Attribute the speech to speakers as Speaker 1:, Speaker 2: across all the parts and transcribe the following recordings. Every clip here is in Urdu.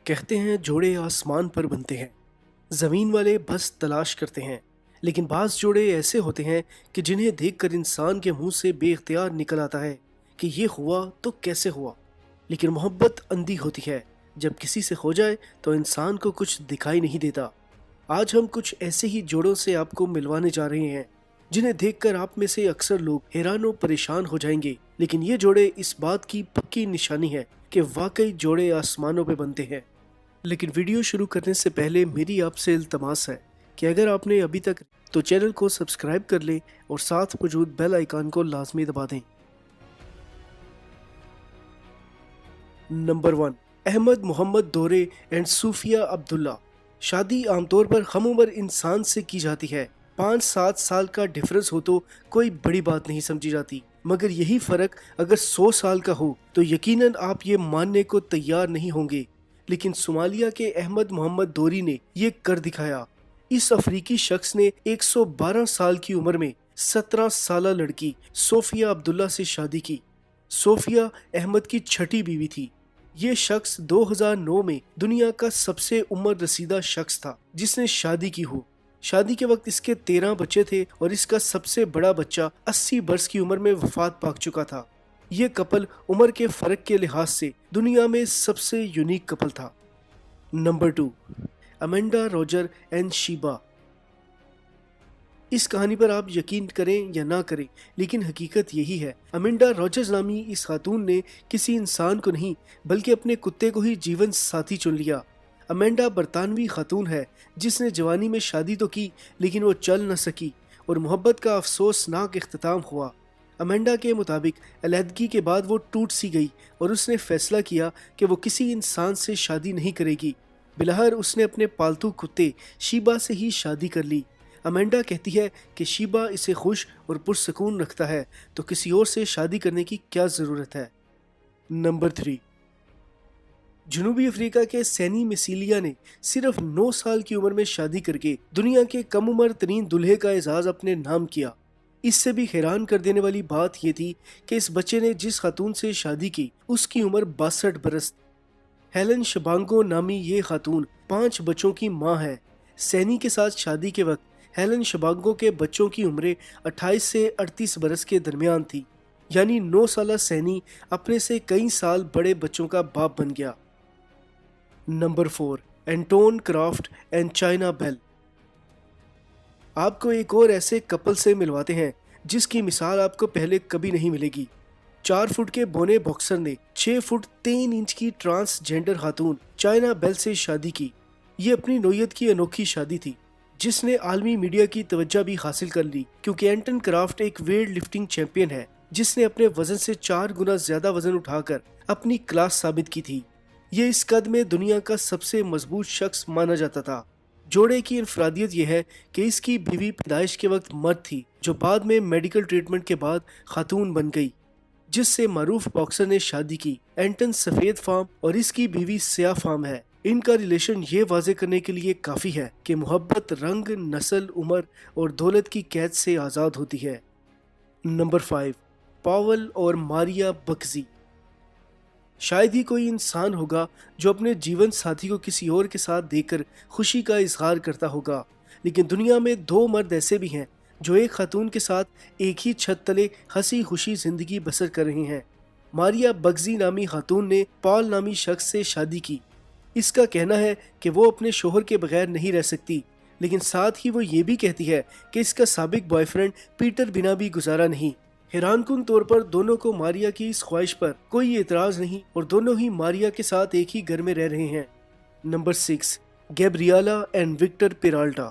Speaker 1: کہتے ہیں جوڑے آسمان پر بنتے ہیں، زمین والے بس تلاش کرتے ہیں، لیکن بعض جوڑے ایسے ہوتے ہیں کہ جنہیں دیکھ کر انسان کے منہ سے بے اختیار نکل آتا ہے کہ یہ ہوا تو کیسے ہوا۔ لیکن محبت اندھی ہوتی ہے، جب کسی سے ہو جائے تو انسان کو کچھ دکھائی نہیں دیتا۔ آج ہم کچھ ایسے ہی جوڑوں سے آپ کو ملوانے جا رہے ہیں جنہیں دیکھ کر آپ میں سے اکثر لوگ حیران و پریشان ہو جائیں گے، لیکن یہ جوڑے اس بات کی پکی نشانی ہے کہ واقعی جوڑے آسمانوں پہ بنتے ہیں۔ لیکن ویڈیو شروع کرنے سے پہلے میری آپ سے التماس ہے کہ اگر آپ نے ابھی تک تو چینل کو سبسکرائب کر لیں اور ساتھ موجود بیل آئیکن کو لازمی دبا دیں۔ نمبر 1، احمد محمد دورے اینڈ صوفیہ عبداللہ۔ شادی عام طور پر ہم عمر انسان سے کی جاتی ہے، 5-7 سال کا ڈیفرنس ہو تو کوئی بڑی بات نہیں سمجھی جاتی، مگر یہی فرق اگر 100 سال کا ہو تو یقیناً آپ یہ ماننے کو تیار نہیں ہوں گے۔ لیکن صومالیہ کے احمد محمد دوری نے یہ کر دکھایا۔ اس افریقی شخص نے 112 سال کی عمر میں 17 سالہ لڑکی صوفیہ عبداللہ سے شادی کی۔ صوفیہ احمد کی چھٹی بیوی تھی۔ یہ شخص 2009 میں دنیا کا سب سے عمر رسیدہ شخص تھا جس نے شادی کی ہو۔ شادی کے وقت اس کے 13 بچے تھے اور اس کا سب سے بڑا بچہ 80 برس کی عمر میں وفات پا چکا تھا۔ یہ کپل عمر کے فرق کے لحاظ سے دنیا میں سب سے یونیک کپل تھا۔ نمبر 2، امینڈا روجر اینڈ شیبا۔ اس کہانی پر آپ یقین کریں یا نہ کریں، لیکن حقیقت یہی ہے۔ امینڈا روجرز نامی اس خاتون نے کسی انسان کو نہیں بلکہ اپنے کتے کو ہی جیون ساتھی چن لیا۔ امینڈا برطانوی خاتون ہے جس نے جوانی میں شادی تو کی لیکن وہ چل نہ سکی اور محبت کا افسوسناک اختتام ہوا۔ امینڈا کے مطابق علیحدگی کے بعد وہ ٹوٹ سی گئی اور اس نے فیصلہ کیا کہ وہ کسی انسان سے شادی نہیں کرے گی۔ بلاخر اس نے اپنے پالتو کتے شیبا سے ہی شادی کر لی۔ امینڈا کہتی ہے کہ شیبا اسے خوش اور پرسکون رکھتا ہے تو کسی اور سے شادی کرنے کی کیا ضرورت ہے۔ نمبر 3، جنوبی افریقہ کے سینی میسیلیا نے صرف 9 سال کی عمر میں شادی کر کے دنیا کے کم عمر ترین دلہے کا اعزاز اپنے نام کیا۔ اس سے بھی حیران کر دینے والی بات یہ تھی کہ اس بچے نے جس خاتون سے شادی کی اس کی عمر 62 برس۔ ہیلن شبانگو نامی یہ خاتون 5 بچوں کی ماں ہے۔ سینی کے ساتھ شادی کے وقت ہیلن شبانگو کے بچوں کی عمریں 28 سے 38 برس کے درمیان تھی، یعنی 9 سالہ سینی اپنے سے کئی سال بڑے بچوں کا باپ بن گیا۔ Number 4، Anton Kraft and China Bell. آپ کو ایک اور ایسے کپل سے ملواتے ہیں جس کی مثال آپ کو پہلے کبھی نہیں ملے گی۔ 4 فٹ کے بونے باکسر نے 6 فٹ 3 انچ کی ٹرانس جینڈر خاتون چائنا بیل سے شادی کی۔ یہ اپنی نوعیت کی انوکھی شادی تھی جس نے عالمی میڈیا کی توجہ بھی حاصل کر لی، کیونکہ اینٹن کرافٹ ایک ویٹ لفٹنگ چیمپئن ہے جس نے اپنے وزن سے 4 گنا زیادہ وزن اٹھا کر اپنی کلاس ثابت کی تھی۔ یہ اس قد میں دنیا کا سب سے مضبوط شخص مانا جاتا تھا۔ جوڑے کی انفرادیت یہ ہے کہ اس کی بیوی پیدائش کے وقت مرد تھی جو بعد میں میڈیکل ٹریٹمنٹ کے بعد خاتون بن گئی، جس سے معروف باکسر نے شادی کی۔ اینٹن سفید فام اور اس کی بیوی سیاہ فام ہے۔ ان کا ریلیشن یہ واضح کرنے کے لیے کافی ہے کہ محبت رنگ، نسل، عمر اور دولت کی قید سے آزاد ہوتی ہے۔ نمبر 5، پاول اور ماریا بکزی۔ شاید ہی کوئی انسان ہوگا جو اپنے جیون ساتھی کو کسی اور کے ساتھ دیکھ کر خوشی کا اظہار کرتا ہوگا، لیکن دنیا میں 2 مرد ایسے بھی ہیں جو ایک خاتون کے ساتھ ایک ہی چھت تلے ہنسی خوشی زندگی بسر کر رہے ہیں۔ ماریا بکزی نامی خاتون نے پال نامی شخص سے شادی کی۔ اس کا کہنا ہے کہ وہ اپنے شوہر کے بغیر نہیں رہ سکتی، لیکن ساتھ ہی وہ یہ بھی کہتی ہے کہ اس کا سابق بوائے فرینڈ پیٹر بنا بھی گزارا نہیں۔ حیران کن طور پر دونوں کو ماریا کی اس خواہش پر کوئی اعتراض نہیں اور دونوں ہی ماریا کے ساتھ ایک ہی گھر میں رہ رہے ہیں۔ Number 6، Gabriela and Victor Peralta.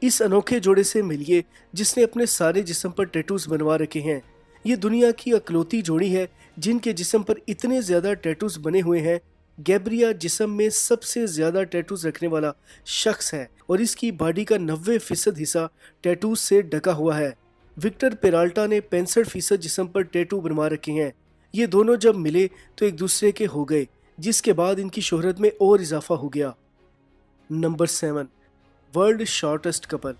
Speaker 1: اس انوکھے جوڑے سے ملیے جس نے اپنے سارے جسم پر ٹیٹوز بنوا رکھے ہیں۔ یہ دنیا کی اکلوتی جوڑی ہے جن کے جسم پر اتنے زیادہ ٹیٹوز بنے ہوئے ہیں۔ گیبریا جسم میں سب سے زیادہ ٹیٹوز رکھنے والا شخص ہے اور اس کی باڈی کا 90% حصہ ٹیٹوز سے ڈھکا ہوا ہے۔ وکٹر پیرالٹا نے 65% جسم پر ٹیٹو بنوا رکھے ہیں۔ یہ دونوں جب ملے تو ایک دوسرے کے ہو گئے، جس کے بعد ان کی شہرت میں اور اضافہ ہو گیا۔ Number 7، world shortest couple.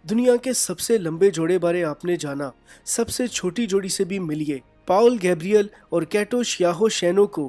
Speaker 1: دنیا کے سب سے لمبے جوڑے بارے آپ نے جانا، سب سے چھوٹی جوڑی سے بھی ملیے۔ پاول گیبریل اور کیٹو شیاہو شینو کو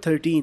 Speaker 1: 13,